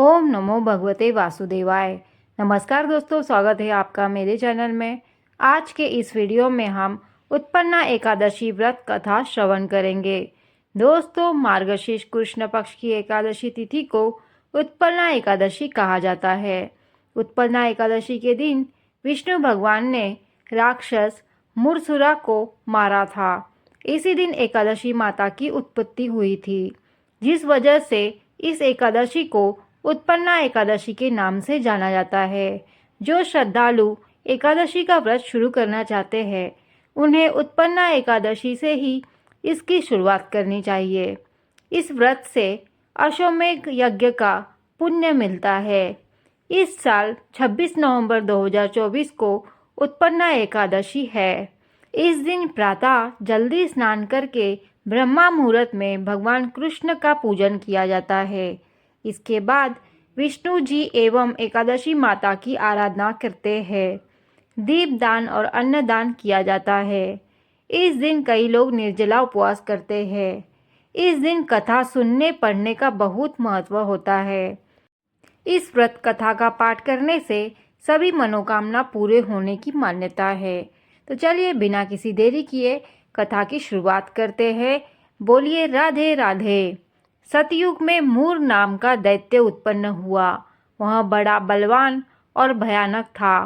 ओम नमो भगवते वासुदेवाय। नमस्कार दोस्तों, स्वागत है आपका मेरे चैनल में। आज के इस वीडियो में हम उत्पन्ना एकादशी व्रत कथा श्रवण करेंगे। दोस्तों, मार्गशीर्ष कृष्ण पक्ष की एकादशी तिथि को उत्पन्ना एकादशी कहा जाता है। उत्पन्ना एकादशी के दिन विष्णु भगवान ने राक्षस मूरसुरा को मारा था। इसी दिन एकादशी माता की उत्पत्ति हुई थी, जिस वजह से इस एकादशी को उत्पन्ना एकादशी के नाम से जाना जाता है। जो श्रद्धालु एकादशी का व्रत शुरू करना चाहते हैं, उन्हें उत्पन्ना एकादशी से ही इसकी शुरुआत करनी चाहिए। इस व्रत से अश्वमेध यज्ञ का पुण्य मिलता है। इस साल 26 नवंबर 2024 को उत्पन्ना एकादशी है। इस दिन प्रातः जल्दी स्नान करके ब्रह्मा मुहूर्त में भगवान कृष्ण का पूजन किया जाता है। इसके बाद विष्णु जी एवं एकादशी माता की आराधना करते हैं। दीप दान और अन्न दान किया जाता है। इस दिन कई लोग निर्जला उपवास करते हैं। इस दिन कथा सुनने पढ़ने का बहुत महत्व होता है। इस व्रत कथा का पाठ करने से सभी मनोकामना पूरे होने की मान्यता है। तो चलिए बिना किसी देरी किए कथा की शुरुआत करते हैं। बोलिए राधे राधे। सतयुग में मूर नाम का दैत्य उत्पन्न हुआ। वह बड़ा बलवान और भयानक था।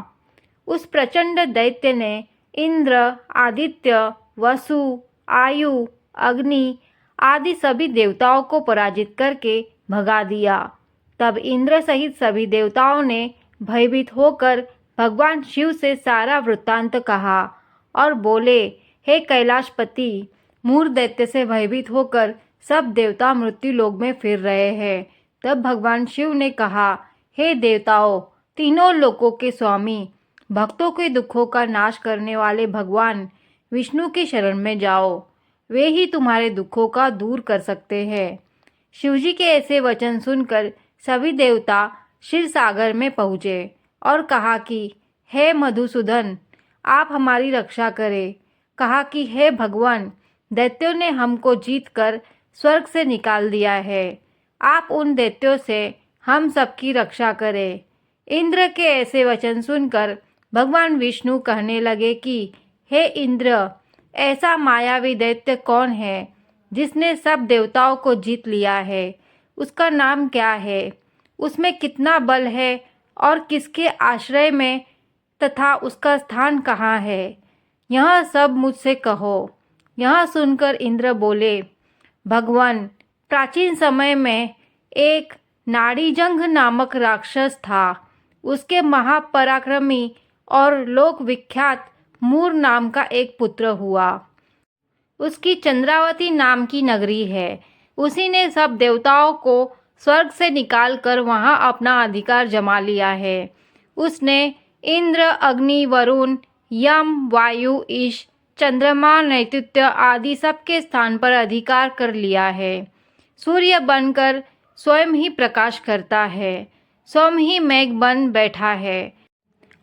उस प्रचंड दैत्य ने इंद्र, आदित्य, वसु, आयु, अग्नि आदि सभी देवताओं को पराजित करके भगा दिया। तब इंद्र सहित सभी देवताओं ने भयभीत होकर भगवान शिव से सारा वृत्तांत कहा और बोले, हे कैलाशपति, मूर दैत्य से भयभीत होकर सब देवता मृत्यु लोक में फिर रहे हैं। तब भगवान शिव ने कहा, हे देवताओं, तीनों लोकों के स्वामी, भक्तों के दुखों का नाश करने वाले भगवान विष्णु की शरण में जाओ। वे ही तुम्हारे दुखों का दूर कर सकते हैं। शिवजी के ऐसे वचन सुनकर सभी देवता क्षीर सागर में पहुँचे और कहा कि हे मधुसूदन, आप हमारी रक्षा करें। कहा कि हे भगवान, दैत्यों ने हमको जीत कर स्वर्ग से निकाल दिया है। आप उन दैत्यों से हम सबकी रक्षा करें। इंद्र के ऐसे वचन सुनकर भगवान विष्णु कहने लगे कि हे इंद्र, ऐसा मायावी दैत्य कौन है जिसने सब देवताओं को जीत लिया है? उसका नाम क्या है? उसमें कितना बल है और किसके आश्रय में तथा उसका स्थान कहाँ है? यह सब मुझसे कहो। यह सुनकर इंद्र बोले, भगवान, प्राचीन समय में एक नाड़ीजंघ नामक राक्षस था। उसके महापराक्रमी और लोक विख्यात मूर नाम का एक पुत्र हुआ। उसकी चंद्रावती नाम की नगरी है। उसी ने सब देवताओं को स्वर्ग से निकालकर वहां अपना अधिकार जमा लिया है। उसने इंद्र, अग्नि, वरुण, यम, वायु, ईश, चंद्रमा, नैऋत्य आदि सबके स्थान पर अधिकार कर लिया है। सूर्य बनकर स्वयं ही प्रकाश करता है, स्वयं ही मेघ बन बैठा है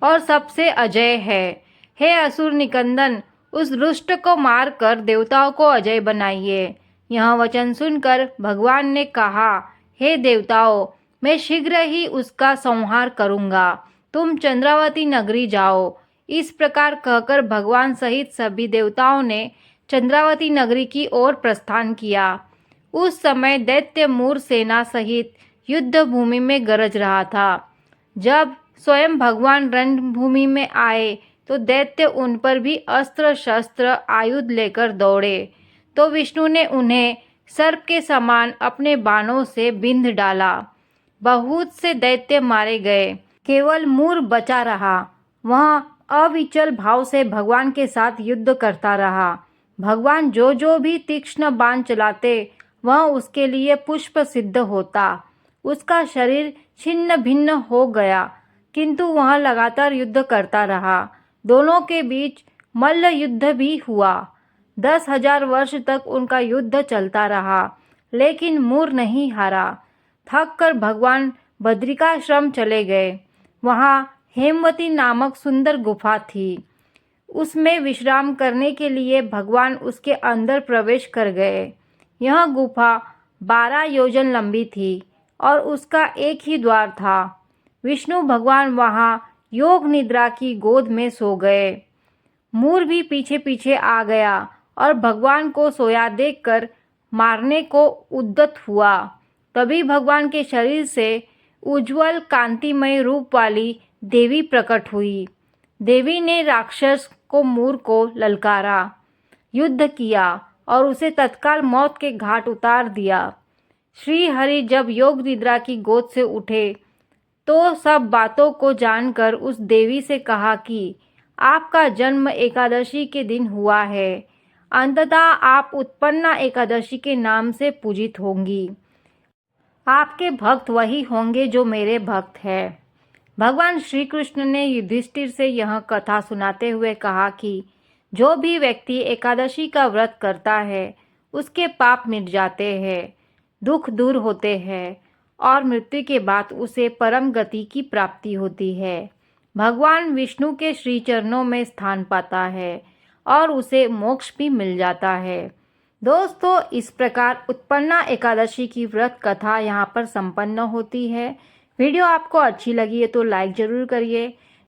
और सबसे अजय है। हे असुर निकंदन, उस दुष्ट को मारकर देवताओं को अजय बनाइए। यह वचन सुनकर भगवान ने कहा, हे देवताओं, मैं शीघ्र ही उसका संहार करूंगा। तुम चंद्रावती नगरी जाओ। इस प्रकार कहकर भगवान सहित सभी देवताओं ने चंद्रावती नगरी की ओर प्रस्थान किया। उस समय दैत्य मूर सेना सहित युद्ध भूमि में गरज रहा था। जब स्वयं भगवान रणभूमि में आए तो दैत्य उन पर भी अस्त्र शस्त्र आयुध लेकर दौड़े। तो विष्णु ने उन्हें सर्प के समान अपने बाणों से बिंध डाला। बहुत से दैत्य मारे गए, केवल मूर बचा रहा। वह अविचल भाव से भगवान के साथ युद्ध करता रहा। भगवान जो भी तीक्ष्ण बाण चलाते, वह उसके लिए पुष्प सिद्ध होता। उसका शरीर छिन्न भिन्न हो गया, किंतु वह लगातार युद्ध करता रहा। दोनों के बीच मल्ल युद्ध भी हुआ। 10,000 वर्ष तक उनका युद्ध चलता रहा, लेकिन मूर नहीं हारा। थक कर भगवान बद्रिकाश्रम चले गए। वहाँ हेमवती नामक सुंदर गुफा थी। उसमें विश्राम करने के लिए भगवान उसके अंदर प्रवेश कर गए। यह गुफा 12 योजन लंबी थी और उसका एक ही द्वार था। विष्णु भगवान वहाँ योग निद्रा की गोद में सो गए। मूर भी पीछे पीछे आ गया और भगवान को सोया देखकर मारने को उद्यत हुआ। तभी भगवान के शरीर से उज्जवल कांतिमय रूप वाली देवी प्रकट हुई। देवी ने राक्षस को मूर को ललकारा, युद्ध किया और उसे तत्काल मौत के घाट उतार दिया। श्री हरि जब योग निद्रा की गोद से उठे तो सब बातों को जानकर उस देवी से कहा कि आपका जन्म एकादशी के दिन हुआ है। अंततः आप उत्पन्ना एकादशी के नाम से पूजित होंगी। आपके भक्त वही होंगे जो मेरे भक्त हैं। भगवान श्री कृष्ण ने युधिष्ठिर से यह कथा सुनाते हुए कहा कि जो भी व्यक्ति एकादशी का व्रत करता है उसके पाप मिट जाते हैं, दुख दूर होते हैं और मृत्यु के बाद उसे परम गति की प्राप्ति होती है। भगवान विष्णु के श्री चरणों में स्थान पाता है और उसे मोक्ष भी मिल जाता है। दोस्तों, इस प्रकार उत्पन्ना एकादशी की व्रत कथा यहाँ पर संपन्न होती है। वीडियो आपको अच्छी लगी है तो लाइक ज़रूर करिए।